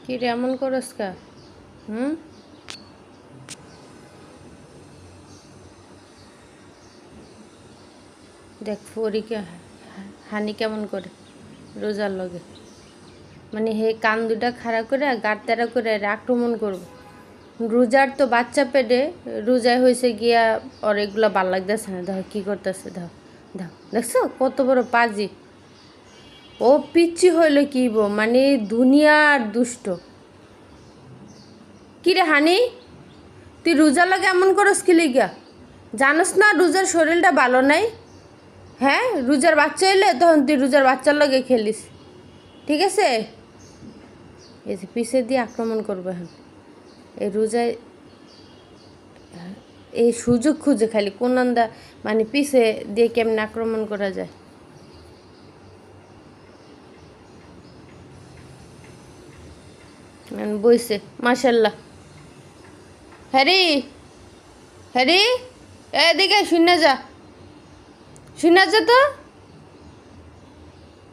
কি রে এমন করস কা? হুম, দেখ ফরিকে হানি কেমন করে রোজার লগে, মানে হে কান দুটা খাড়া করে গাড় তেরা করে আক্রমণ করবো। রোজার তো বাচ্চা পেটে, রোজায় হয়েছে গিয়া ওর এগুলো ভাল লাগতেছে না। দেখো কী করতেছে, দাও দাও, দেখছো কত বড় পাজি। ও পিচ্ছি হইলে কিব, মানে দুনিয়ার দুষ্ট। কিরে হানি, তুই রোজার লাগে এমন করস কি লিগা? জানোস না রোজার শরীরটা ভালো নাই? হ্যাঁ, রোজার বাচ্চা এলে তখন তুই রোজার বাচ্চার লগে খেলিস, ঠিক আছে? এই যে পিছে দিয়ে আক্রমণ করবে এখন এই রোজায়, এই সুযোগ খুঁজে খালি কোন আন্দা, মানে পিছে দিয়ে কেমন আক্রমণ করা যায়। বইছে মাশাল্লাহ। হ্যারি, হ্যারি, এদিকে শুনে যা, শুনে যা তো।